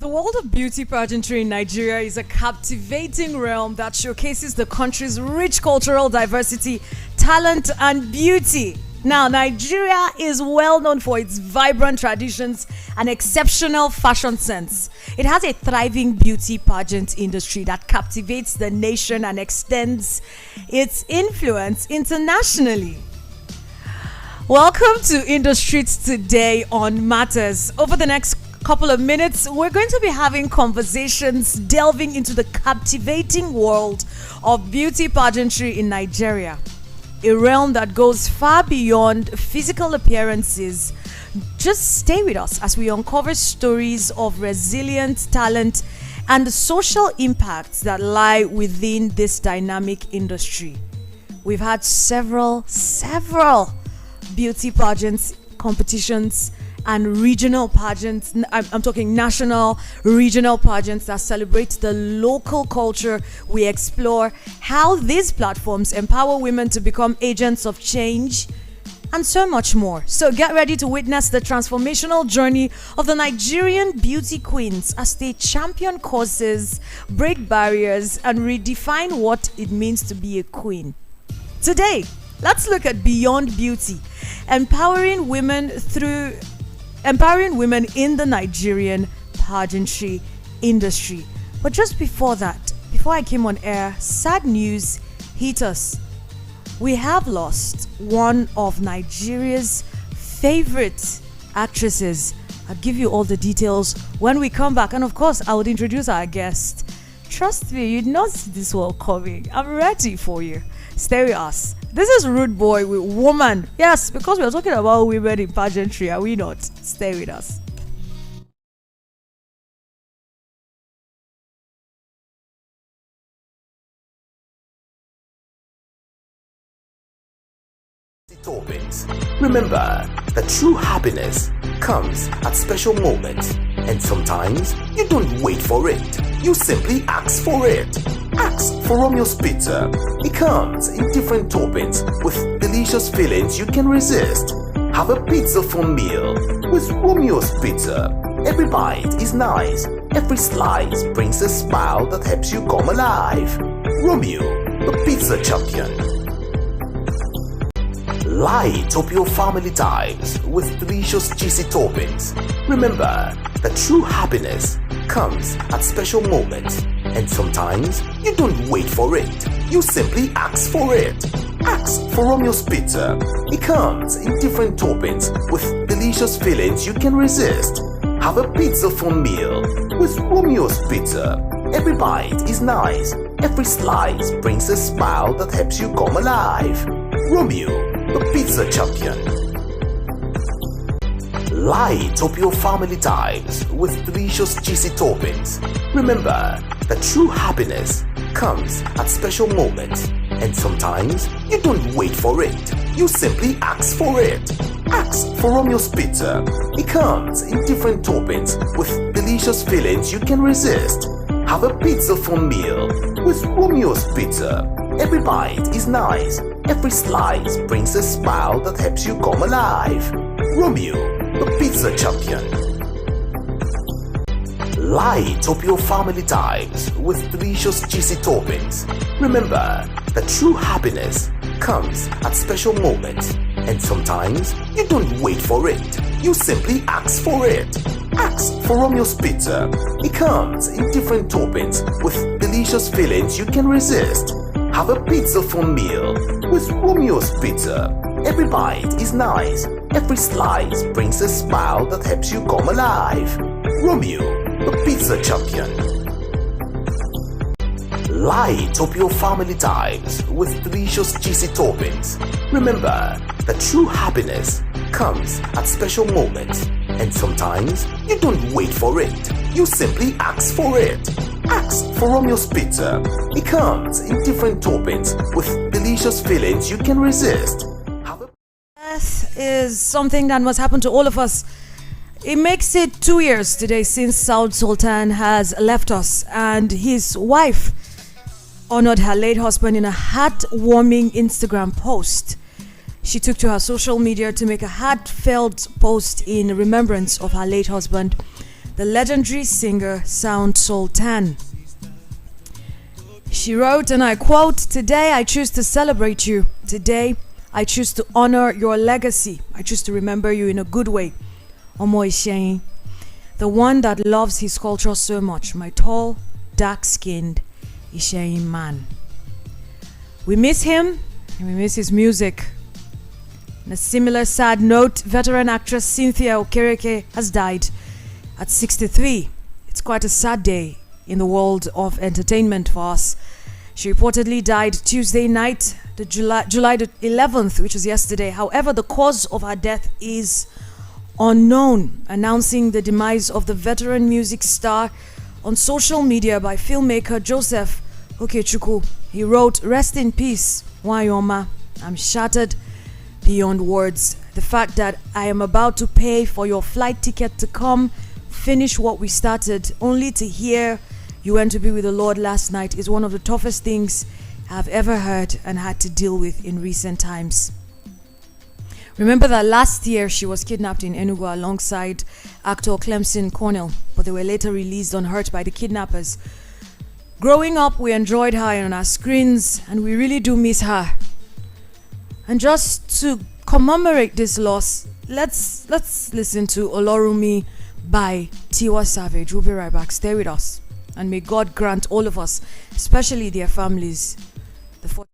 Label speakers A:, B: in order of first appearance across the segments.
A: The world of beauty pageantry in Nigeria is a captivating realm that showcases the country's rich cultural diversity, talent, and beauty. Now, Nigeria is well known for its vibrant traditions and exceptional fashion sense. It has a thriving beauty pageant industry that captivates the nation and extends its influence internationally. Welcome to INDUSTREET today on Matters. Over the next couple of minutes, we're going to be having conversations delving into the captivating world of beauty pageantry in Nigeria, a realm that goes far beyond physical appearances. Just stay with us as we uncover stories of resilient talent and the social impacts that lie within this dynamic industry. We've had several beauty pageants, competitions, and regional pageants. I'm talking national, regional pageants that celebrate the local culture. We explore how these platforms empower women to become agents of change and so much more. So get ready to witness the transformational journey of the Nigerian beauty queens as they champion causes, break barriers, and redefine what it means to be a queen. Today, let's look at Beyond Beauty, empowering women in the Nigerian pageantry industry. But just before that, before I came on air, sad news hit us. We have lost one of Nigeria's favorite actresses. I'll give you all the details when we come back. And of course, I would introduce our guest. Trust me, you'd not see this one coming. I'm ready for you. Stay with us. This is Rude Boy with Woman. Yes, because we're talking about women in pageantry, are we not? Stay with us.
B: Topics. Remember that true happiness comes at special moments, and sometimes you don't wait for it, you simply ask for it. Ask for Romeo's Pizza. It comes in different toppings with delicious fillings you can resist. Have a pizza for meal with Romeo's Pizza. Every bite is nice, every slice brings a smile that helps you come alive. Romeo, the pizza champion. Light up your family times with delicious cheesy toppings. Remember that true happiness comes at special moments, and sometimes you don't wait for it, you simply ask for it. Ask for Romeo's Pizza. It comes in different toppings with delicious fillings you can resist. Have a pizza for meal with Romeo's Pizza. Every bite is nice, every slice brings a smile that helps you come alive. Romeo, the pizza champion. Light up your family times with delicious cheesy toppings. Remember that true happiness comes at special moments, and sometimes you don't wait for it, you simply ask for it. Ask for Romeo's Pizza. It comes in different toppings with delicious fillings you can resist. Have a pizza for meal with Romeo's Pizza. Every bite is nice, every slice brings a smile that helps you come alive. Romeo, the pizza champion. Light up your family times with delicious cheesy toppings. Remember that true happiness comes at special moments, and sometimes you don't wait for it, you simply ask for it. Ask for Romeo's Pizza. It comes in different toppings with delicious fillings you can resist. Have a pizza for meal with Romeo's Pizza. Every bite is nice, every slice brings a smile that helps you come alive. Romeo, the pizza champion. Light up your family times with delicious cheesy toppings. Remember that true happiness comes at special moments, and sometimes you don't wait for it, you simply ask for it. Ask for Romeo's Pizza. It comes in different toppings with delicious fillings you can resist.
A: Death is something that must happen to all of us. It makes it 2 years today since Saud Sultan has left us, and his wife honored her late husband in a heartwarming Instagram post. She took to her social media to make a heartfelt post in remembrance of her late husband. the legendary singer Sound Sultan. She wrote, and I quote, "Today I choose to celebrate you. Today I choose to honor your legacy. I choose to remember you in a good way. Omo Isheyin, the one that loves his culture so much, my tall, dark-skinned Isheyin man." We miss him and we miss his music. On a similar sad note, veteran actress Cynthia Okereke has died at 63. It's quite a sad day in the world of entertainment for us. She reportedly died Tuesday night, July the 11th, which was yesterday. However, the cause of her death is unknown. Announcing the demise of the veteran music star on social media by filmmaker Joseph Okechukwu, he wrote, "Rest in peace, Wanyoma. I'm shattered beyond words. The fact that I am about to pay for your flight ticket to come finish what we started, only to hear you went to be with the Lord last night, is one of the toughest things I've ever heard and had to deal with in recent times." Remember that last year she was kidnapped in Enugu alongside actor Clemson Cornell, but they were later released unhurt by the kidnappers. Growing up, we enjoyed her on our screens and we really do miss her. And just to commemorate this loss, let's listen to Olorumi by Tiwa Savage. We'll be right back. Stay with us. And may God grant all of us, especially their families, the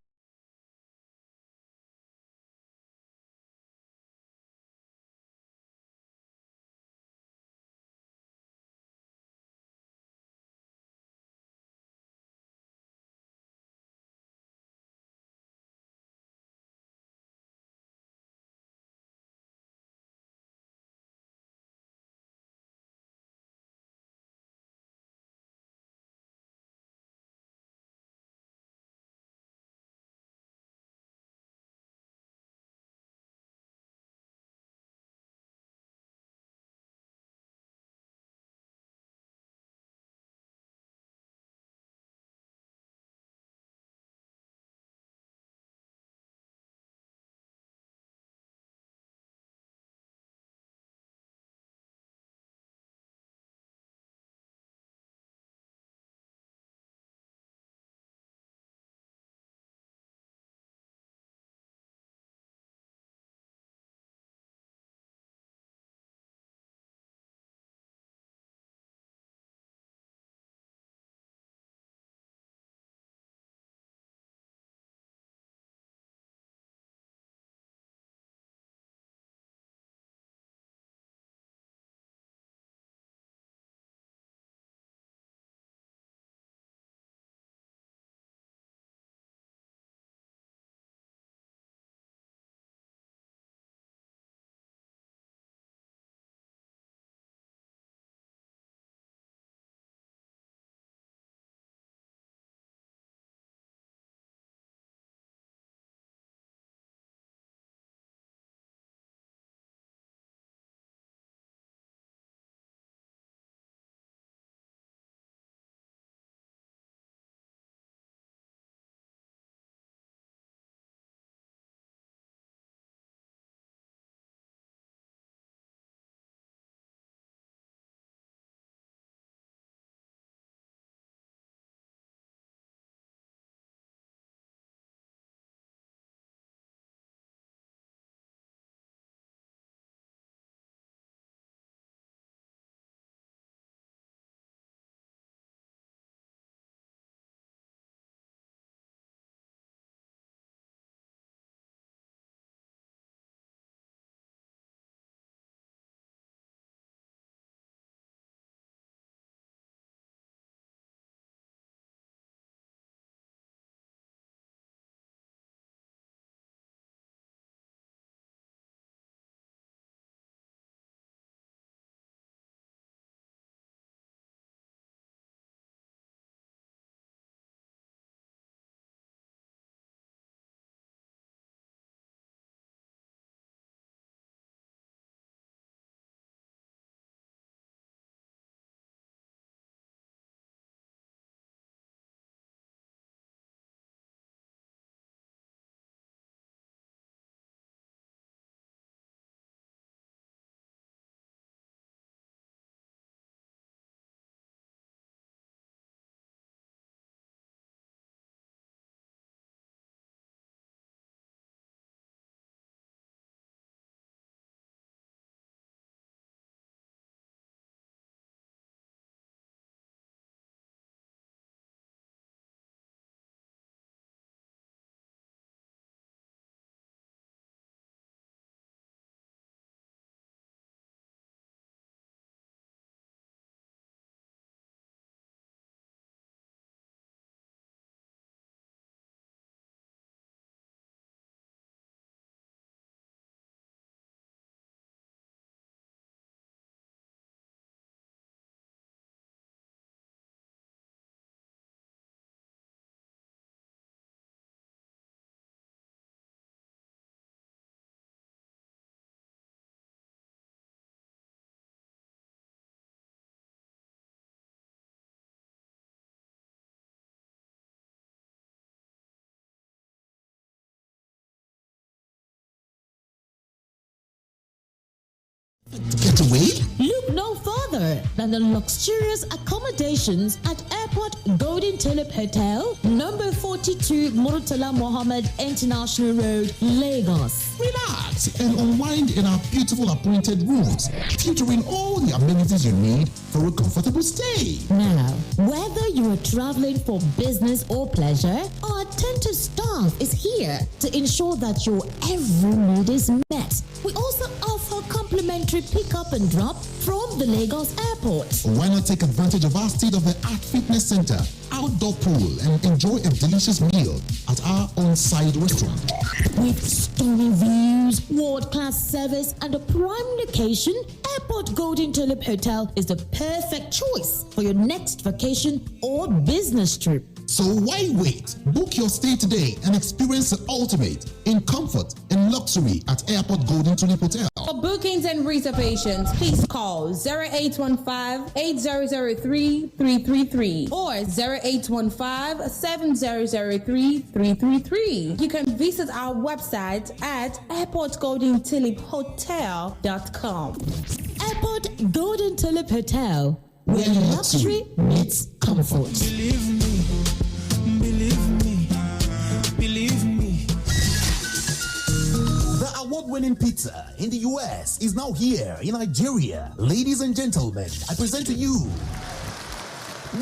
C: Getaway?
D: Look no further than the luxurious accommodations at Airport Golden Tulip Hotel, number 42 Murtala Mohammed International Road, Lagos.
C: Relax and unwind in our beautiful appointed rooms, featuring all the amenities you need for a comfortable stay.
D: Now, whether you are traveling for business or pleasure, our attentive staff is here to ensure that your every need is met. We also offer complimentary pick-up and drop from the Lagos airport.
C: Why not take advantage of our state-of-the-art fitness center, outdoor pool, and enjoy a delicious meal at our on-site restaurant?
D: With stunning views, world-class service, and a prime location, Airport Golden Tulip Hotel is the perfect choice for your next vacation or business trip.
C: So why wait? Book your stay today and experience the ultimate in comfort and luxury at Airport Golden Tulip Hotel.
E: For bookings and reservations, please call 0815-8003-333 or 0815-7003-333. You can visit our website at airportgoldentuliphotel.com.
D: Airport Golden Tulip Hotel, where luxury meets comfort.
C: Believe me. The award-winning pizza in the US is now here in Nigeria. Ladies and gentlemen, I present to you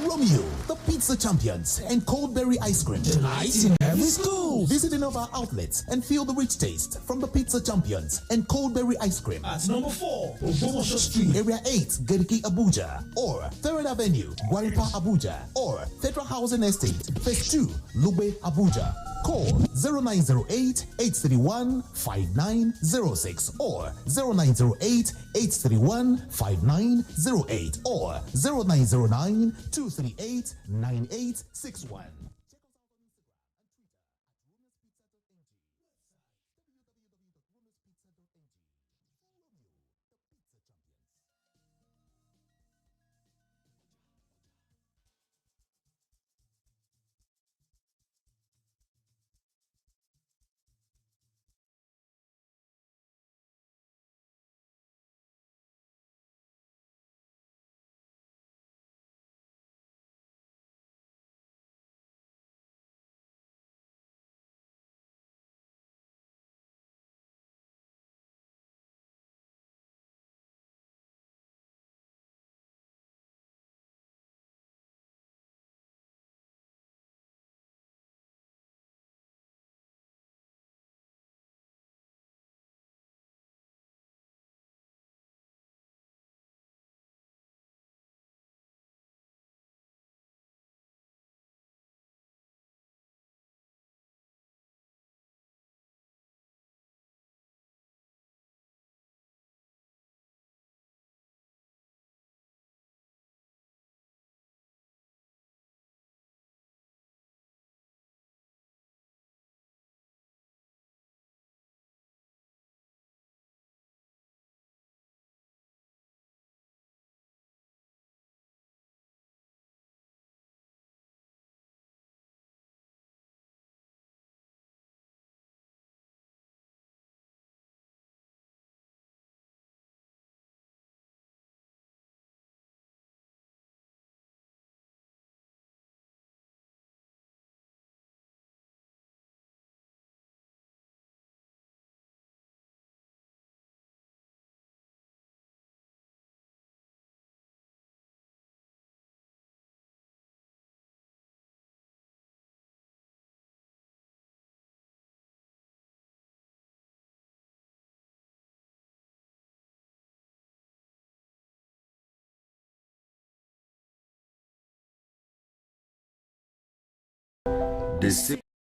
C: Romeo, the pizza champions, and Coldberry ice cream. Delight in every school. Visit any of our outlets and feel the rich taste from the pizza champions and Coldberry ice cream. At number 4, Obomosho Street, Area 8, Geriki, Abuja, or 3rd Avenue, Gwaripa, Abuja, or Federal Housing Estate, Phase 2, Lube, Abuja. Call 0908-831-5906 or 0908-831-5908 or 0909-238-9861.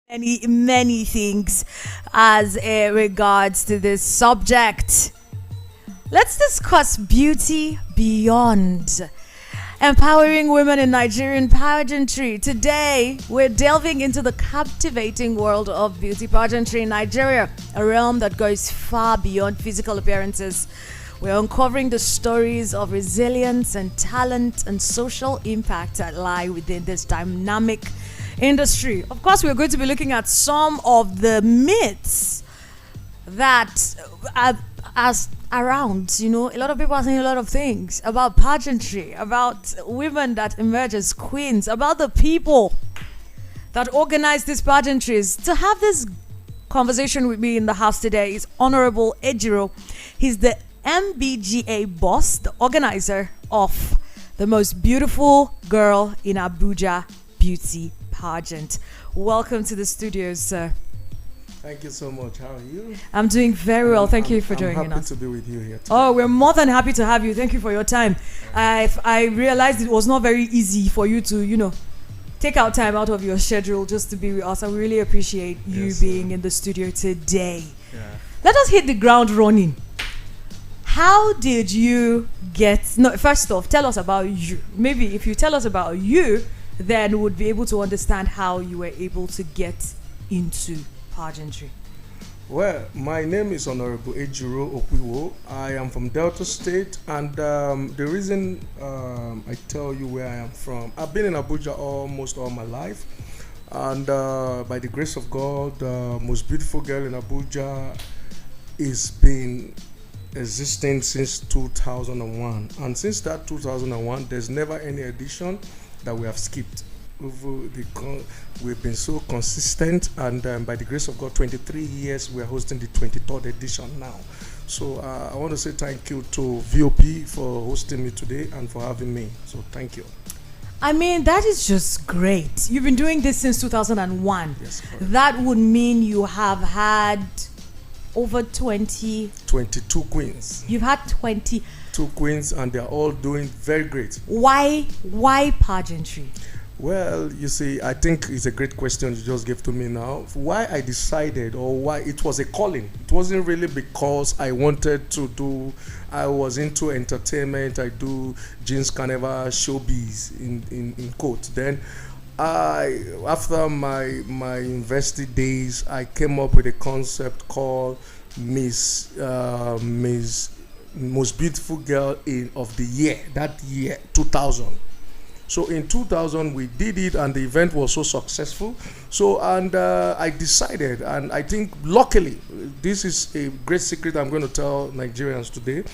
A: Many things as regards to this subject. Let's discuss beauty beyond. Empowering women in Nigerian pageantry. Today, we're delving into the captivating world of beauty pageantry in Nigeria, a realm that goes far beyond physical appearances. We're uncovering the stories of resilience and talent and social impact that lie within this dynamic industry. Of course, we're going to be looking at some of the myths that around. You know, a lot of people are saying a lot of things about pageantry, about women that emerge as queens, about the people that organize these pageantries. To have this conversation with me in the house today is Honorable Ejiro. He's the MBGA boss, the organizer of the most beautiful girl in Abuja beauty pageant. Welcome to the studios, sir.
F: Thank you so much. How are you?
A: I'm doing very well. Thank you for joining us.
F: I'm happy to be with you here today.
A: Oh, we're more than happy to have you. Thank you for your time. I realized it was not very easy for you to, take out time out of your schedule just to be with us. And we really appreciate you being in the studio today.
F: Yeah.
A: Let us hit the ground running. How did you first off, tell us about you. Maybe if you tell us about you, then we'll be able to understand how you were able to get into pageantry.
F: Well, my name is Honorable Ejiro Okwiwo. I am from Delta State, and the reason I tell you where I am from, I've been in Abuja almost all my life, and by the grace of God, the most beautiful girl in Abuja is been existing since 2001, and since that 2001, there's never any edition that we have skipped. We've been so consistent, and by the grace of God, 23 years we are hosting the 23rd edition now. So I want to say thank you to VOP for hosting me today and for having me. So thank you.
A: I mean, that is just great. You've been doing this since 2001.
F: Yes, correct.
A: That would mean you have had over 22
F: queens.
A: You've had 22
F: queens, and they're all doing very great.
A: Why pageantry?
F: Well, you see, I think it's a great question you just gave to me now. Why I decided, or why it was a calling. It wasn't really because I wanted to do, I was into entertainment, I do jeans carnival, showbiz in quotes. Then after my university days, I came up with a concept called Miss Most Beautiful Girl of the Year, that year, 2000. So in 2000, we did it, and the event was so successful. So, and I decided, and I think luckily, this is a great secret I'm going to tell Nigerians today.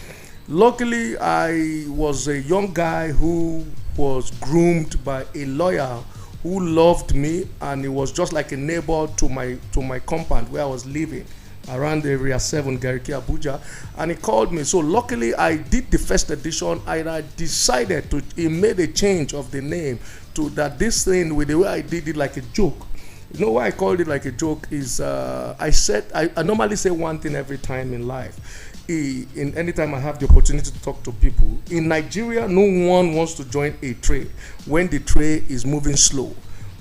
F: Luckily, I was a young guy who was groomed by a lawyer who loved me, and he was just like a neighbor to my compound where I was living, around Area 7, Gariki, Abuja, and he called me. So luckily, I did the first edition, and I decided he made a change of the name to that this thing, with the way I did it like a joke. You know why I called it like a joke is I normally say one thing every time in life. In any time I have the opportunity to talk to people. In Nigeria, no one wants to join a train when the train is moving slow.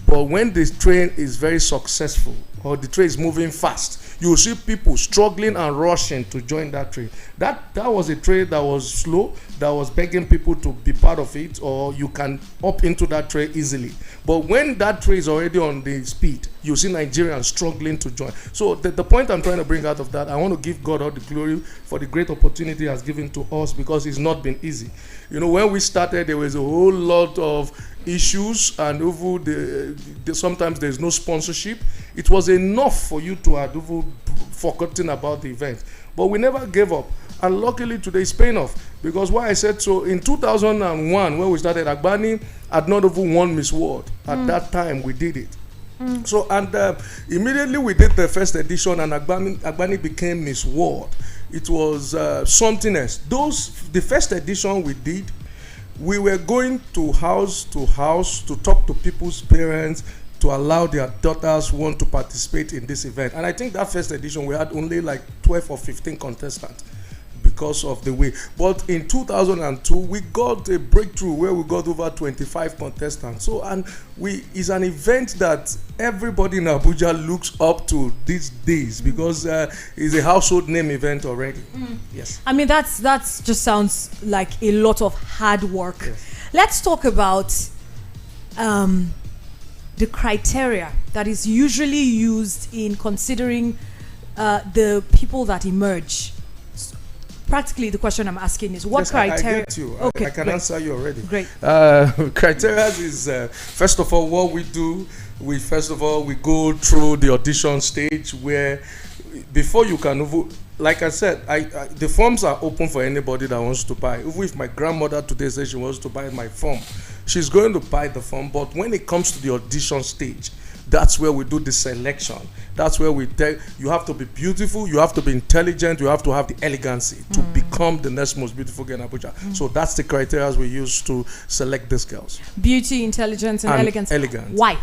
F: But when the train is very successful, or the train is moving fast, you will see people struggling and rushing to join that train. That was a train that was slow, that was begging people to be part of it, or you can up into that train easily. But when that train is already on the speed, you see Nigerians struggling to join. So the point I'm trying to bring out of that, I want to give God all the glory for the great opportunity He has given to us, because it's not been easy. You know, when we started, there was a whole lot of issues, and over sometimes there's no sponsorship. It was enough for you to have forgotten about the event, but we never gave up, and luckily today it's paying off. Because why I said so, in 2001 when we started, Agbani had not even won Miss World. At that time we did it. So, and immediately we did the first edition, and Agbani became Miss World. It was something else. The first edition we did, we were going to house to talk to people's parents to allow their daughters who want to participate in this event. And I think that first edition we had only like 12 or 15 contestants because of the way. But in 2002, we got a breakthrough where we got over 25 contestants. So, and it's an event that everybody in Abuja looks up to these days, because it's a household name event already. Yes.
A: I mean, that just sounds like a lot of hard work.
F: Yes.
A: Let's talk about the criteria that is usually used in considering the people that emerge. Practically, the question I'm asking is, what
F: yes,
A: criteria?
F: I get you.
A: Okay,
F: I can
A: great.
F: answer you already.
A: Great.
F: Criteria is, first of all, what we do, we go through the audition stage, where before you can like I said, the forms are open for anybody that wants to buy. Even if my grandmother today says she wants to buy my form, she's going to buy the form. But when it comes to the audition stage, that's where we do the selection. That's where we tell you have to be beautiful, you have to be intelligent, you have to have the elegancy to become the next most beautiful girl in Abuja. So that's the criteria we use to select these girls.
A: Beauty, intelligence, and elegance. Why?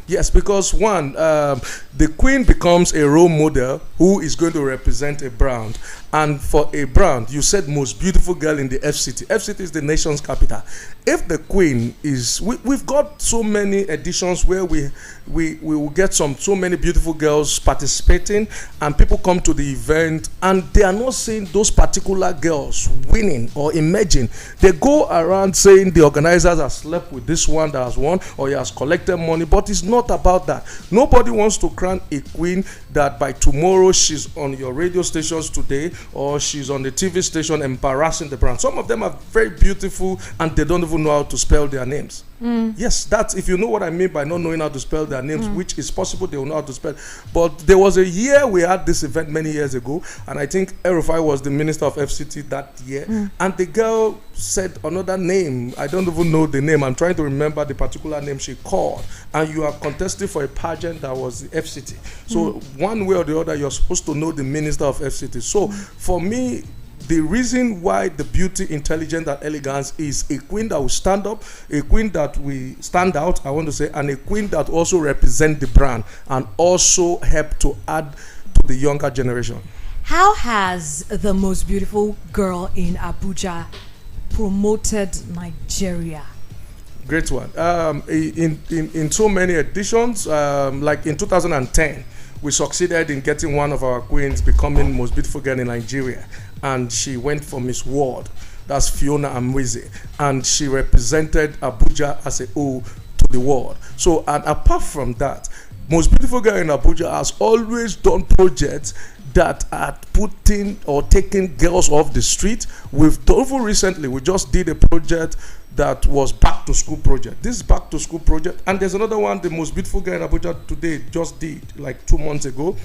F: Yes, because one, the queen becomes a role model who is going to represent a brand. And for a brand, you said most beautiful girl in the FCT. FCT is the nation's capital. If the queen is, we've got so many editions where we will get so many beautiful girls participating, and people come to the event and they are not seeing those particular girls winning or emerging. They go around saying the organizers have slept with this one that has won, or he has collected money, but it's not about that. Nobody wants to crown a queen that by tomorrow she's on your radio stations today, or she's on the TV station embarrassing the brand. Some of them are very beautiful and they don't even know how to spell their names. Yes, that's, if you know what I mean by not knowing how to spell their names, which is possible they will know how to spell. But there was a year we had this event many years ago, and I think Erufai was the minister of FCT that year, and the girl said another name. I don't even know the name. I'm trying to remember the particular name she called. And you are contesting for a pageant that was the FCT. So one way or the other, you're supposed to know the minister of FCT. So for me, the reason why the beauty, intelligence, and elegance is a queen that will stand up, a queen that will stand out, I want to say, and a queen that also represent the brand and also help to add to the younger generation.
A: How has the most beautiful girl in Abuja promoted Nigeria?
F: Great one. In so many editions, like in 2010, we succeeded in getting one of our queens becoming most beautiful girl in Nigeria, and she went for Miss World. That's Fiona Amweze, and she represented Abuja as a whole to the world. So, and apart from that, most beautiful girl in Abuja has always done projects that are putting or taking girls off the street. We've done recently, we just did a project that was back to school project. This is back to school project, and there's another one, the most beautiful girl in Abuja today just did like 2 months ago.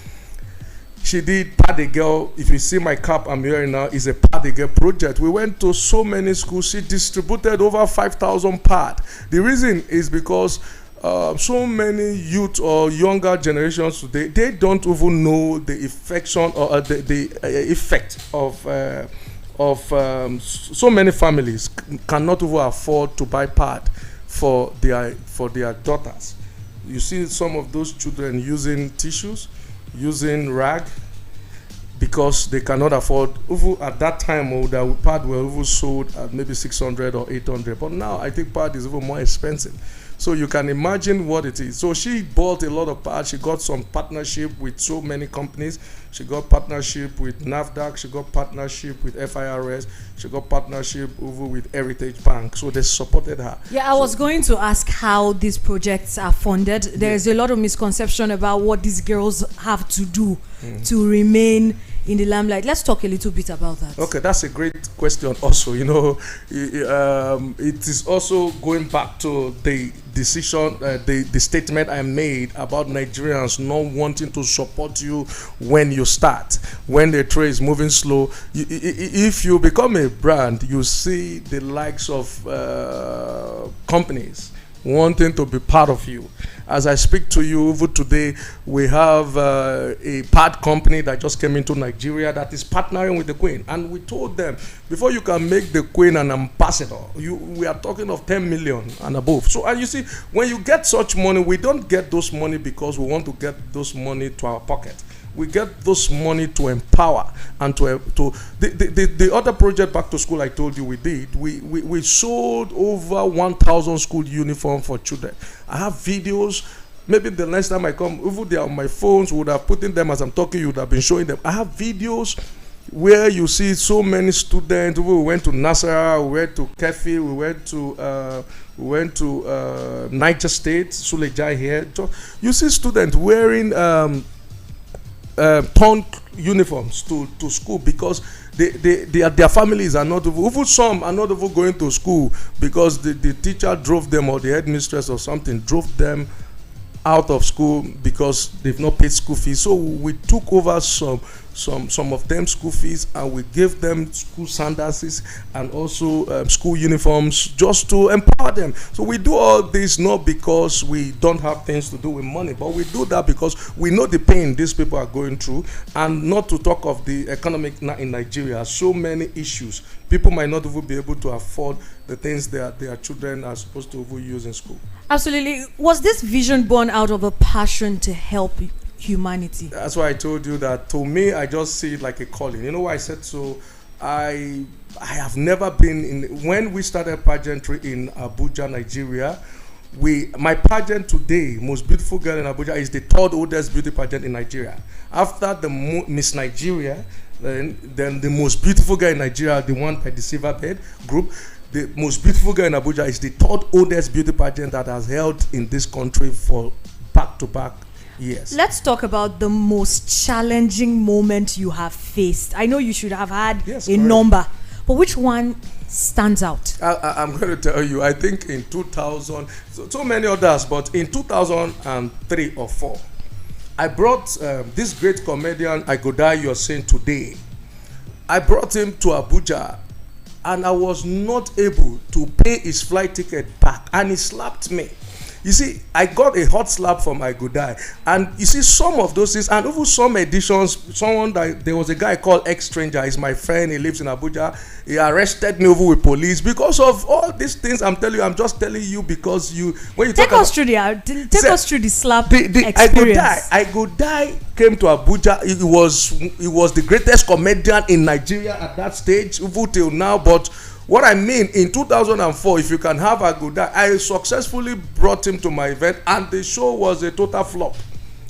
F: She did Pad a Girl. If you see my cap I'm wearing now, is a Pad a Girl project. We went to so many schools. She distributed over 5,000 pad. The reason is because so many youth or younger generations today, they don't even know the affection or the effect of so many families cannot even afford to buy pad for their daughters. You see some of those children using tissues, using rag, because they cannot afford. Even at that time, the pad were even sold at maybe 600 or 800, but now I think pad is even more expensive. So you can imagine what it is. So she bought a lot of pads. She got some partnership with so many companies. She got partnership with NAFDAC. She got partnership with FIRS. She got partnership over with Heritage Bank. So they supported her.
A: Yeah, I was going to ask how these projects are funded. There is a lot of misconception about what these girls have to do to remain in the limelight. Let's talk a little bit about that.
F: Okay, that's a great question also. You know, it is also going back to the decision, the statement I made about Nigerians not wanting to support you when you start, when the trade is moving slow. If you become a brand, you see the likes of companies wanting to be part of you. As I speak to you over today, we have a pad company that just came into Nigeria that is partnering with the Queen. And we told them, before you can make the Queen an ambassador, we are talking of 10 million and above. So, and you see, when you get such money, we don't get those money because we want to get those money to our pocket. We get those money to empower and to the other project back to school I told you we did. We sold over 1,000 school uniform for children. I have videos. Maybe the next time I come, even they are on my phones, would have put in them as I'm talking. You would have been showing them. I have videos where you see so many students. We went to Nasara, we went to Kefi, we went to Niger State, Suleja here. You see students wearing torn uniforms to school because their families are not even some are not even going to school because the teacher drove them, or the headmistress or something drove them out of school because they've not paid school fees. So we took over some of them school fees, and we gave them school sandals and also school uniforms just to empower them. So we do all this not because we don't have things to do with money, but we do that because we know the pain these people are going through, and not to talk of the economic in Nigeria. So many issues. People might not even be able to afford the things that their children are supposed to even use in school.
A: Absolutely. Was this vision born out of a passion to help humanity?
F: That's why I told you that to me, I just see it like a calling. You know why I said so? I have never been in. When we started pageantry in Abuja, Nigeria, my pageant today, most beautiful girl in Abuja, is the third oldest beauty pageant in Nigeria. After the Miss Nigeria, then the most beautiful girl in Nigeria, the one by the Silverbird group, the most beautiful girl in Abuja is the third oldest beauty pageant that has held in this country for back-to-back years.
A: Let's talk about the most challenging moment you have faced. I know you should have had a number, but which one stands out?
F: I'm going to tell you, I think in 2000, so many others, but in 2003 or 4, I brought this great comedian, Igodai, you're saying today. I brought him to Abuja, and I was not able to pay his flight ticket back, and he slapped me. You see, I got a hot slap from Igodai, and you see some of those things, and even some editions, there was a guy called Ex-Stranger, he's my friend, he lives in Abuja, he arrested me over with police because of all these things. I'm just telling you because when you
A: take us through the slap experience.
F: Igodai came to Abuja. He was the greatest comedian in Nigeria at that stage, even till now, but what I mean, in 2004, if you can have a good day, I successfully brought him to my event, and the show was a total flop.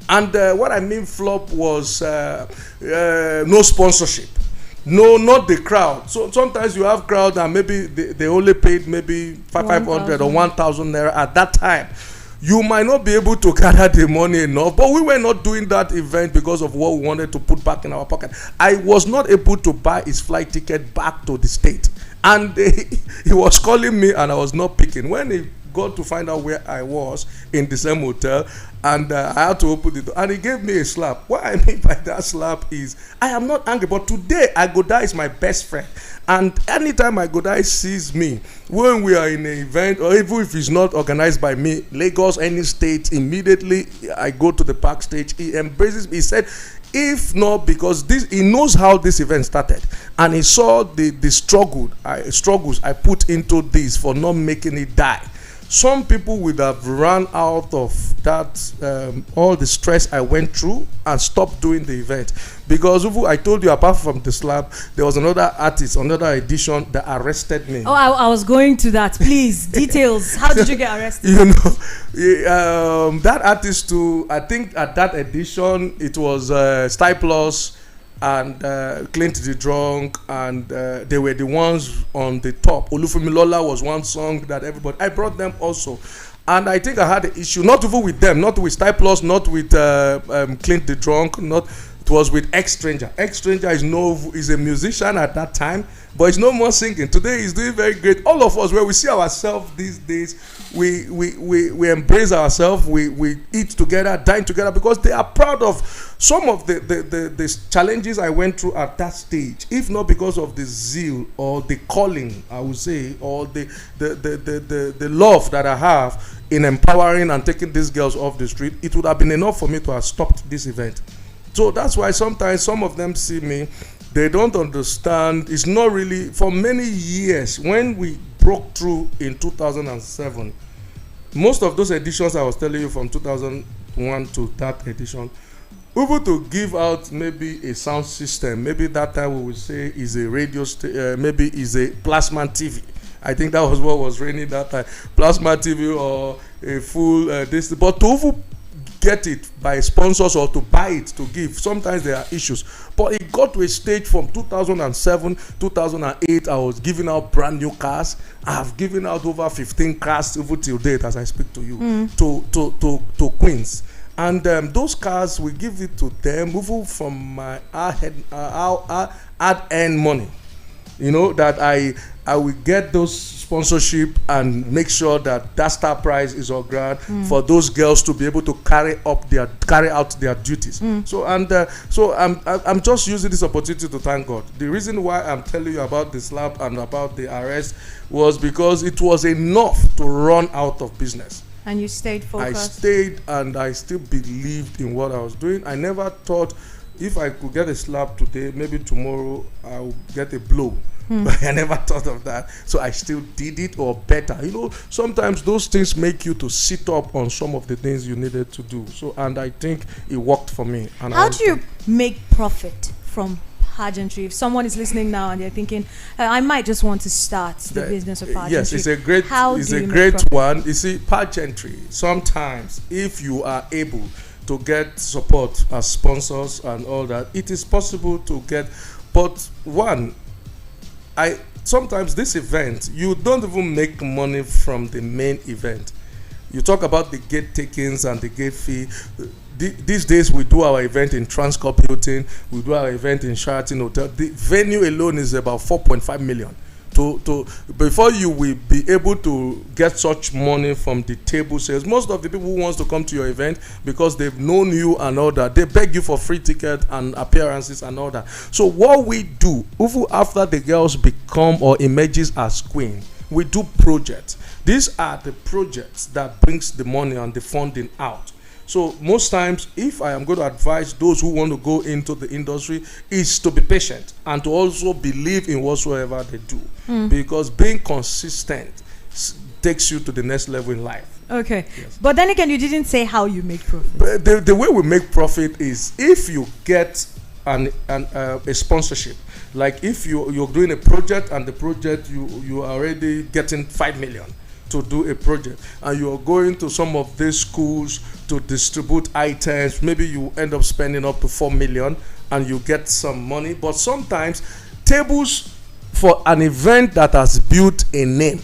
F: And what I mean flop was no sponsorship. No, not the crowd. So sometimes you have crowd and maybe they only paid maybe 500 or 1,000 naira at that time. You might not be able to gather the money enough, but we were not doing that event because of what we wanted to put back in our pocket. I was not able to buy his flight ticket back to the state. And he was calling me, and I was not picking. When he got to find out where I was in the same hotel, and I had to open the door, and he gave me a slap. What I mean by that slap is, I am not angry, but today Igodai is my best friend. And anytime Igodai sees me, when we are in an event, or even if it's not organized by me, Lagos, any state, immediately I go to the park stage. He embraces me. He said, if not because he knows how this event started, and he saw the struggles I put into this for not making it die. Some people would have run out of that, all the stress I went through, and stopped doing the event. Because I told you, apart from the slap, there was another artist, another edition that arrested me.
A: Oh, I was going to that. Please, details. How did you get arrested?
F: That artist too, I think at that edition, it was Style Plus and Clint the Drunk, and they were the ones on the top. Olufumilola was one song that everybody, I brought them also. And I think I had an issue, not even with them, not with Style Plus, not with Clint the Drunk, it was with Ex-Stranger. Ex-Stranger is a musician at that time, but he's no more singing. Today he's doing very great. All of us, where we see ourselves these days, we embrace ourselves, we eat together, dine together, because they are proud of some of the challenges I went through at that stage. If not because of the zeal or the calling, I would say, or the love that I have in empowering and taking these girls off the street, it would have been enough for me to have stopped this event. So that's why sometimes some of them see me, they don't understand. It's not really, for many years, when we broke through in 2007, most of those editions I was telling you from 2001 to that edition, we were to give out maybe a sound system. Maybe that time we would say is a radio, maybe is a plasma TV. I think that was what was raining that time. Plasma TV or a full this, but to get it by sponsors or to buy it to give, sometimes there are issues. But it got to a stage from 2007, 2008, I was giving out brand new cars. I have given out over 15 cars even till date as I speak to you, to Queens. And those cars, we give it to them even from my hard-earned money. You know, that I will get those sponsorship and make sure that that star prize is on ground for those girls to be able to carry out their duties. So I'm just using this opportunity to thank God. The reason why I'm telling you about the slap and about the arrest was because it was enough to run out of business.
A: And you stayed focused.
F: I stayed, and I still believed in what I was doing. I never thought if I could get a slap today, maybe tomorrow I'll get a blow. But I never thought of that. So I still did it, or better. You know, sometimes those things make you to sit up on some of the things you needed to do. So, and I think it worked for me. And
A: how do you make profit from pageantry? If someone is listening now and they're thinking, I might just want to start the business of pageantry.
F: Yes, it's a great one. You see, pageantry, sometimes if you are able to get support as sponsors and all that, it is possible to get. But one, sometimes this event, you don't even make money from the main event. You talk about the gate takings and the gate fee. These days we do our event in Transcorp Hilton, we do our event in Sheraton Hotel. The venue alone is about 4.5 million. Before you will be able to get such money from the table sales. Most of the people who wants to come to your event, because they've known you and all that, they beg you for free ticket and appearances and all that. So what we do, even after the girls become or emerges as queen, we do projects. These are the projects that brings the money and the funding out. So most times, if I am going to advise those who want to go into the industry, is to be patient and to also believe in whatsoever they do. Because being consistent takes you to the next level in life.
A: Okay.
F: Yes.
A: But then again, you didn't say how you make profit.
F: But the way we make profit is if you get a sponsorship. Like if you're doing a project, and the project you are already getting 5 million to do a project, and you're going to some of these schools to distribute items, maybe you end up spending up to 4 million and you get some money. But sometimes tables for an event that has built a name,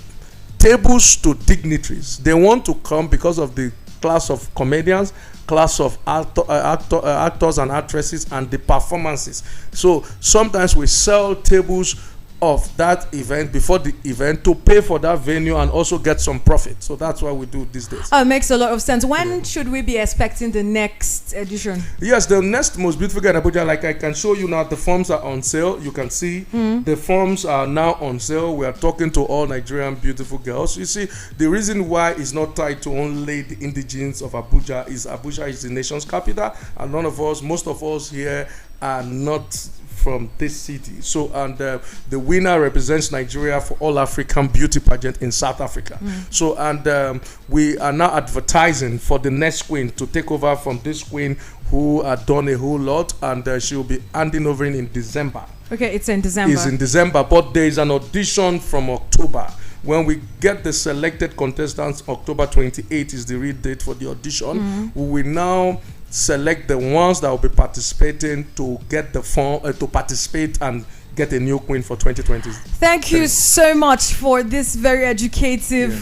F: tables to dignitaries, they want to come because of the class of comedians, class of actors and actresses, and the performances. So sometimes we sell tables of that event before the event to pay for that venue and also get some profit. So that's what we do these days.
A: It makes a lot of sense. When should we be expecting the next edition?
F: Yes, the next Most Beautiful Girl in Abuja, like I can show you now, the forms are on sale. You can see the forms are now on sale. We are talking to all Nigerian beautiful girls. You see, the reason why it's not tied to only the indigenes of Abuja is the nation's capital, and most of us here are not from this city. So, and the winner represents Nigeria for All African Beauty Pageant in South Africa. So, and we are now advertising for the next queen to take over from this queen who had done a whole lot, and she will be handing over in December.
A: Okay, it's in December.
F: It's in December, but there is an audition from October. When we get the selected contestants, October 28 is the real date for the audition. We will now select the ones that will be participating to get the form to participate and get a new queen for 2020.
A: Thank you so much for this very educative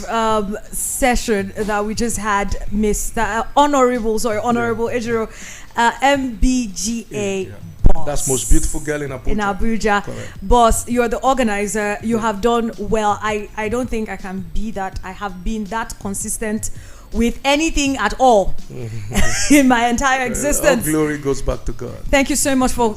A: session that we just had, Mr. Honorable Ejiro, MBGA. Boss.
F: That's Most Beautiful Girl in Abuja.
A: In Abuja.
F: Correct.
A: Boss, you're the organizer. You have done well. I don't think I can be that. I have been that consistent with anything at all in my entire existence.
F: All glory goes back to God.
A: Thank you so much for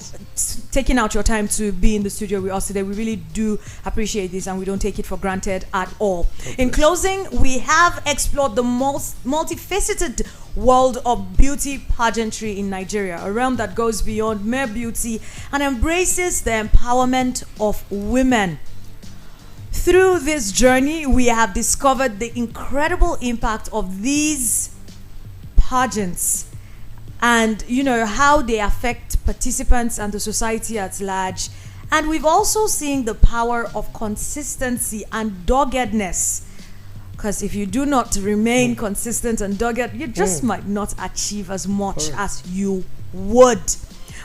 A: taking out your time to be in the studio with us today. We really do appreciate this, and we don't take it for granted at all. Okay. In closing, we have explored the most multifaceted world of beauty pageantry in Nigeria, a realm that goes beyond mere beauty and embraces the empowerment of women. Through this journey, we have discovered the incredible impact of these pageants and, how they affect participants and the society at large. And we've also seen the power of consistency and doggedness. Because if you do not remain consistent and dogged, you just might not achieve as much as you would.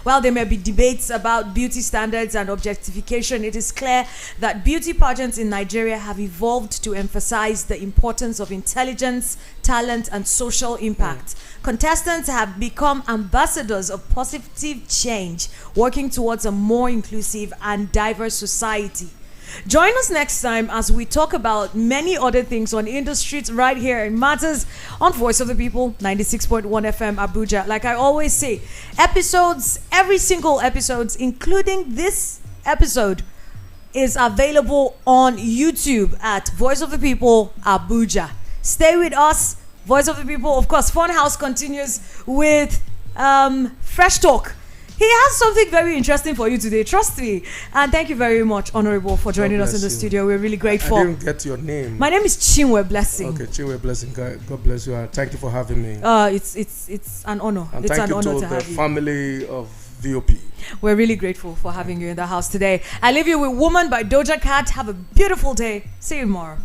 A: While there may be debates about beauty standards and objectification, it is clear that beauty pageants in Nigeria have evolved to emphasize the importance of intelligence, talent, and social impact. Contestants have become ambassadors of positive change, working towards a more inclusive and diverse society. Join us next time as we talk about many other things on INDUSTREET right here in Matters on Voice of the People, 96.1 FM Abuja. Like I always say, episodes, every single episodes, including this episode, is available on YouTube at Voice of the People Abuja. Stay with us, Voice of the People. Of course, Funhouse continues with Fresh Talk. He has something very interesting for you today. Trust me. And thank you very much, Honorable, for joining us in the studio. We're really grateful.
F: I didn't get your name.
A: My name is Chinwe Blessing.
F: Okay, Chinwe Blessing. God bless you. And thank you for having me.
A: It's an honor.
F: And
A: it's
F: thank
A: an
F: you
A: honor
F: to
A: to
F: the
A: have you.
F: family of VOP.
A: We're really grateful for having you in the house today. I leave you with Woman by Doja Cat. Have a beautiful day. See you tomorrow.